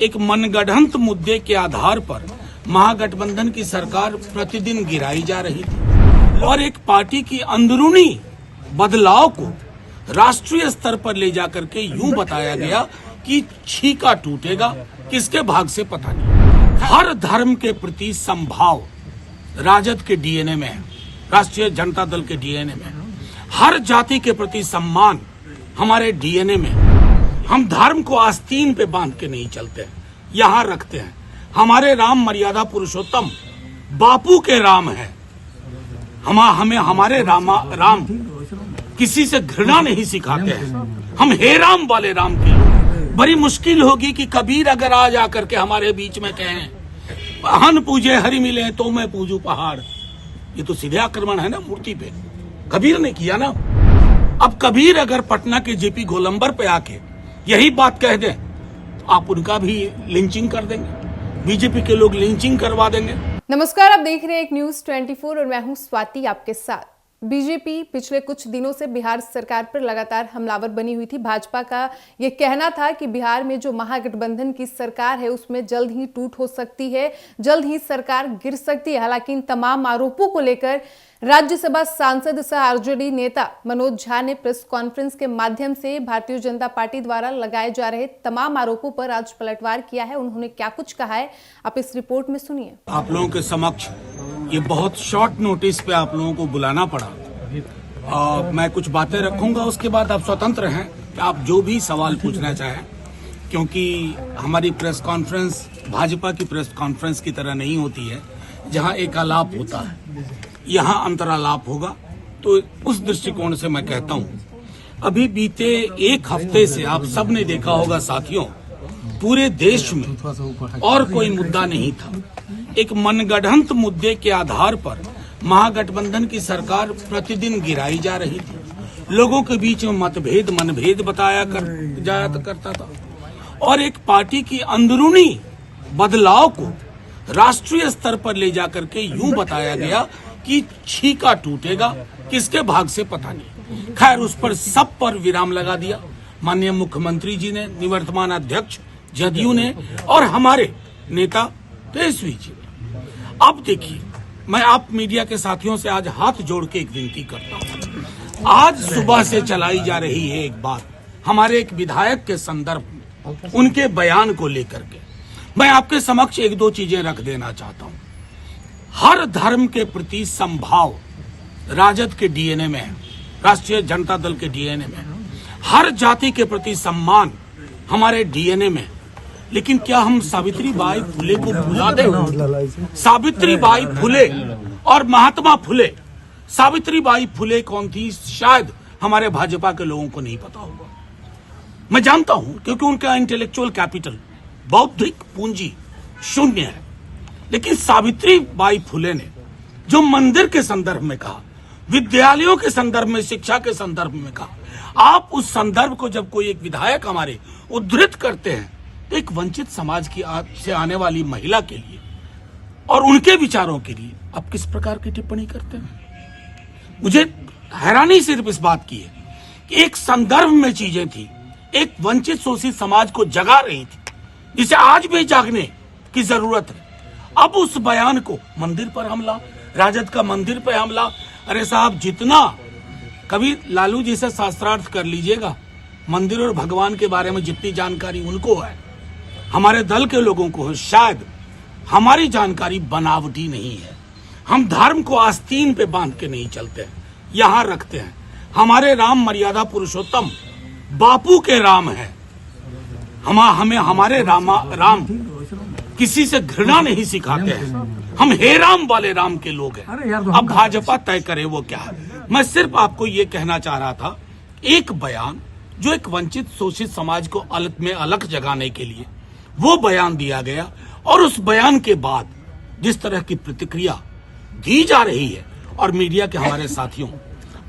एक मनगढ़ंत मुद्दे के आधार पर महागठबंधन की सरकार प्रतिदिन गिराई जा रही थी और एक पार्टी की अंदरूनी बदलाव को राष्ट्रीय स्तर पर ले जाकर के यूं बताया गया कि छीका टूटेगा, किसके भाग से पता नहीं। हर धर्म के प्रति समभाव राजद के डीएनए में है, राष्ट्रीय जनता दल के डीएनए में है। हर जाति के प्रति सम्मान हमारे डीएनए में है। हम धर्म को आस्तीन पे बांध के नहीं चलते हैं, यहाँ रखते हैं। हमारे राम मर्यादा पुरुषोत्तम बापू के राम है। हमें हमारे राम किसी से घृणा नहीं सिखाते हैं। हम हे राम वाले राम के लोग। बड़ी मुश्किल होगी कि कबीर अगर आ जाकर के हमारे बीच में कहें हन पूजे हरि मिले तो मैं पूजू पहाड़, ये तो सीधे आक्रमण है ना मूर्ति पे। कबीर ने किया ना। अब कबीर अगर पटना के जेपी गोलंबर पे आके यही बात कह दें तो आप उनका भी लिंचिंग कर देंगे, बीजेपी के लोग लिंचिंग करवा देंगे। नमस्कार, आप देख रहे हैं एक न्यूज 24 और मैं हूं स्वाति आपके साथ। बीजेपी पिछले कुछ दिनों से बिहार सरकार पर लगातार हमलावर बनी हुई थी। भाजपा का ये कहना था कि बिहार में जो महागठबंधन की सरकार है उसमें जल्द ही टूट हो सकती है, जल्द ही सरकार गिर सकती है। हालांकि इन तमाम आरोपों को लेकर राज्यसभा सांसद सह आरजेडी नेता मनोज झा ने प्रेस कॉन्फ्रेंस के माध्यम से भारतीय जनता पार्टी द्वारा लगाए जा रहे तमाम आरोपों पर आज पलटवार किया है। उन्होंने क्या कुछ कहा है, आप इस रिपोर्ट में सुनिए। आप लोगों के समक्ष ये बहुत शॉर्ट नोटिस पे आप लोगों को बुलाना पड़ा। मैं कुछ बातें रखूंगा, उसके बाद आप स्वतंत्र हैं कि आप जो भी सवाल पूछना चाहें, क्योंकि हमारी प्रेस कॉन्फ्रेंस भाजपा की प्रेस कॉन्फ्रेंस की तरह नहीं होती है जहां एक आलाप होता है, यहाँ अंतरालाप होगा। तो उस दृष्टिकोण से मैं कहता हूँ, अभी बीते एक हफ्ते से आप सब ने देखा होगा साथियों, पूरे देश में और कोई मुद्दा नहीं था। एक मनगढ़ंत मुद्दे के आधार पर महागठबंधन की सरकार प्रतिदिन गिराई जा रही थी। लोगों के बीच में मनभेद बताया करता था और एक पार्टी की अंदरूनी बदलाव को राष्ट्रीय स्तर पर ले जाकर के यूं बताया गया कि छीका टूटेगा, किसके भाग से पता नहीं। खैर, उस पर सब पर विराम लगा दिया माननीय मुख्यमंत्री जी ने, निवर्तमान अध्यक्ष जदयू ने और हमारे नेता तेजस्वी जी ने। अब देखिए, मैं आप मीडिया के साथियों से आज हाथ जोड़ के एक विनती करता हूँ। आज सुबह से चलाई जा रही है एक बात हमारे एक विधायक के संदर्भ में, उनके बयान को लेकर के मैं आपके समक्ष एक दो चीजें रख देना चाहता हूँ। हर धर्म के प्रति समभाव राजद के डीएनए में है, राष्ट्रीय जनता दल के डीएनए में है। हर जाति के प्रति सम्मान हमारे डीएनए में। लेकिन क्या हम सावित्री बाई फुले को भुला दें? सावित्री बाई फुले और महात्मा फुले, सावित्री बाई फुले कौन थी शायद हमारे भाजपा के लोगों को नहीं पता होगा। मैं जानता हूं क्योंकि उनका इंटेलेक्चुअल कैपिटल, बौद्धिक पूंजी शून्य है। लेकिन सावित्री बाई फुले ने जो मंदिर के संदर्भ में कहा, विद्यालयों के संदर्भ में, शिक्षा के संदर्भ में कहा, आप उस संदर्भ को जब कोई एक विधायक हमारे उद्धृत करते हैं, एक वंचित समाज की से आने वाली महिला के लिए और उनके विचारों के लिए आप किस प्रकार की टिप्पणी करते हैं? मुझे हैरानी सिर्फ इस बात की है कि एक संदर्भ में चीजें थी, एक वंचित शोषित समाज को जगा रही थी, जिसे आज भी जागने की जरूरत है। अब उस बयान को मंदिर पर हमला, राजद का मंदिर पर हमला। अरे साहब, जितना कभी लालू जी से शास्त्रार्थ कर लीजिएगा, मंदिर और भगवान के बारे में जितनी जानकारी उनको है, हमारे दल के लोगों को है, शायद हमारी जानकारी बनावटी नहीं है। हम धर्म को आस्तीन पे बांध के नहीं चलते हैं, यहाँ रखते हैं। हमारे राम मर्यादा पुरुषोत्तम बापू के राम है। हमें हमारे राम किसी से घृणा नहीं सिखाते हैं। हम हे राम वाले राम के लोग हैं। अब भाजपा तय करे वो क्या है। मैं सिर्फ आपको ये कहना चाह रहा था, एक बयान जो एक वंचित शोषित समाज को अलग जगाने के लिए वो बयान दिया गया, और उस बयान के बाद जिस तरह की प्रतिक्रिया दी जा रही है, और मीडिया के हमारे साथियों,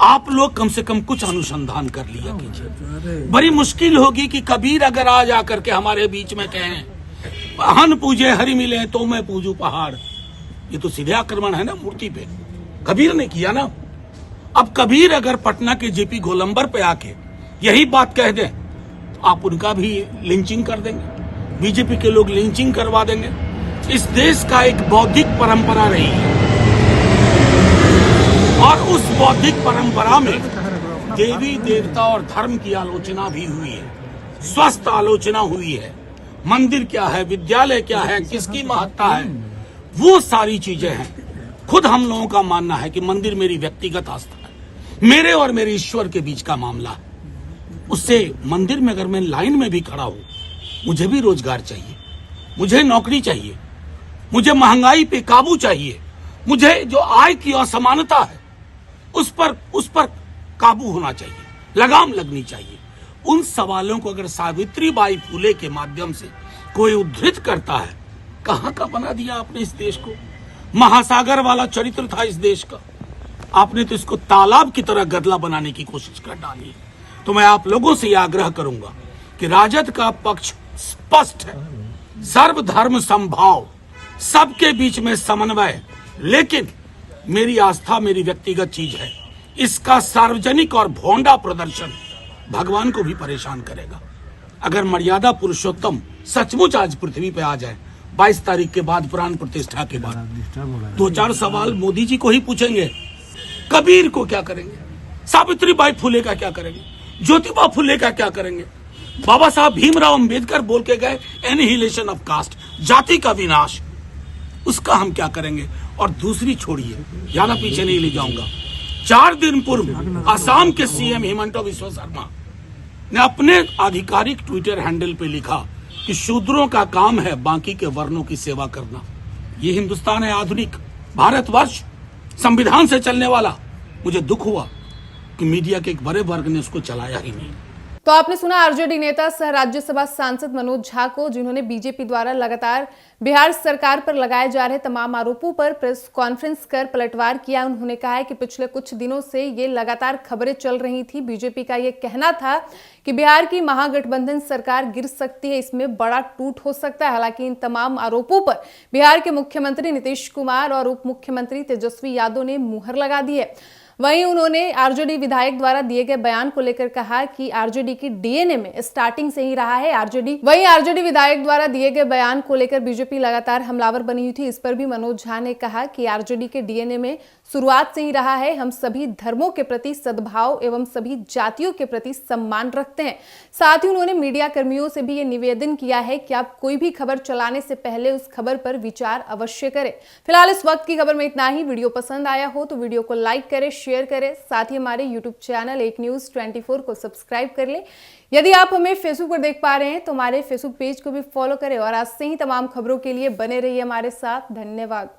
आप लोग कम से कम कुछ अनुसंधान कर लिया कीजिए। बड़ी मुश्किल होगी कि कबीर अगर आ जाकर के हमारे बीच में कहें हन पूजे हरि मिले तो मैं पूजू पहाड़, ये तो सीधे आक्रमण है ना मूर्ति पे। कबीर ने किया ना। अब कबीर अगर पटना के जेपी गोलंबर पे आके यही बात कह दें तो आप उनका भी लिंचिंग कर देंगे, बीजेपी के लोग लिंचिंग करवा देंगे। इस देश का एक बौद्धिक परंपरा रही है और उस बौद्धिक परंपरा में देवी देवता और धर्म की आलोचना भी हुई है, स्वस्थ आलोचना हुई है। मंदिर क्या है, विद्यालय क्या है, किसकी महत्ता है, वो सारी चीजें हैं। खुद हम लोगों का मानना है कि मंदिर मेरी व्यक्तिगत आस्था है, मेरे और मेरे ईश्वर के बीच का मामला है। उससे मंदिर में अगर मैं लाइन में भी खड़ा हूं, मुझे भी रोजगार चाहिए, मुझे नौकरी चाहिए, मुझे महंगाई पे काबू चाहिए, मुझे जो आय की असमानता है उस पर काबू होना चाहिए, लगाम लगनी चाहिए। उन सवालों को अगर सावित्रीबाई फुले के माध्यम से कोई उद्धृत करता है, कहां का बना दिया आपने इस देश को। महासागर वाला चरित्र था इस देश का, आपने तो इसको तालाब की तरह गदला बनाने की कोशिश कर डाली। तो मैं आप लोगों से यह आग्रह करूंगा कि राजद का पक्ष स्पष्ट है, सर्वधर्म समभाव, सबके बीच में समन्वय, लेकिन मेरी आस्था मेरी व्यक्तिगत चीज है। इसका सार्वजनिक और भोंडा प्रदर्शन भगवान को भी परेशान करेगा। अगर मर्यादा पुरुषोत्तम सचमुच आज पृथ्वी पे आ जाए 22 तारीख के बाद, प्राण प्रतिष्ठा के बाद, 2-4 सवाल मोदी जी को ही पूछेंगे। कबीर को क्या करेंगे, सावित्रीबाई फुले का क्या करेंगे, ज्योतिबा फुले का क्या करेंगे, बाबा साहब भीमराव अंबेडकर बोल के गए एनिहिलेशन ऑफ कास्ट, जाति का विनाश, उसका हम क्या करेंगे। और दूसरी छोड़िए, ज्यादा पीछे नहीं ले जाऊंगा, 4 दिन पूर्व असम के सीएम हिमंता बिस्वा शर्मा ने अपने आधिकारिक ट्विटर हैंडल पे लिखा कि शूद्रों का काम है बाकी के वर्णों की सेवा करना। ये हिंदुस्तान है आधुनिक भारतवर्ष, संविधान से चलने वाला। मुझे दुख हुआ कि मीडिया के एक बड़े वर्ग ने उसको चलाया ही नहीं। तो आपने सुना आरजेडी नेता सह राज्यसभा सांसद मनोज झा को, जिन्होंने बीजेपी द्वारा लगातार बिहार सरकार पर लगाए जा रहे तमाम आरोपों पर प्रेस कॉन्फ्रेंस कर पलटवार किया। उन्होंने कहा है कि पिछले कुछ दिनों से ये लगातार खबरें चल रही थी, बीजेपी का ये कहना था कि बिहार की महागठबंधन सरकार गिर सकती है, इसमें बड़ा टूट हो सकता है। हालांकि इन तमाम आरोपों पर बिहार के मुख्यमंत्री नीतीश कुमार और उप मुख्यमंत्री तेजस्वी यादव ने मुहर लगा दी है। वहीं उन्होंने आरजेडी विधायक द्वारा दिए गए बयान को लेकर कहा कि आरजेडी की डीएनए में स्टार्टिंग से ही रहा है वहीं आरजेडी विधायक द्वारा दिए गए बयान को लेकर बीजेपी लगातार हमलावर बनी हुई थी। इस पर भी मनोज झा ने कहा कि आरजेडी के डीएनए में शुरुआत से ही रहा है, हम सभी धर्मों के प्रति सद्भाव एवं सभी जातियों के प्रति सम्मान रखते हैं। साथ ही उन्होंने मीडिया कर्मियों से भी ये निवेदन किया है कि आप कोई भी खबर चलाने से पहले उस खबर पर विचार अवश्य करें। फिलहाल इस वक्त की खबर में इतना ही। वीडियो पसंद आया हो तो वीडियो को लाइक करें, शेयर करें, साथ ही हमारे यूट्यूब चैनल एक न्यूज 24 को सब्सक्राइब कर लें। यदि आप हमें फेसबुक पर देख पा रहे हैं तो हमारे फेसबुक पेज को भी फॉलो करें और आज से ही तमाम खबरों के लिए बने रहिए हमारे साथ। धन्यवाद।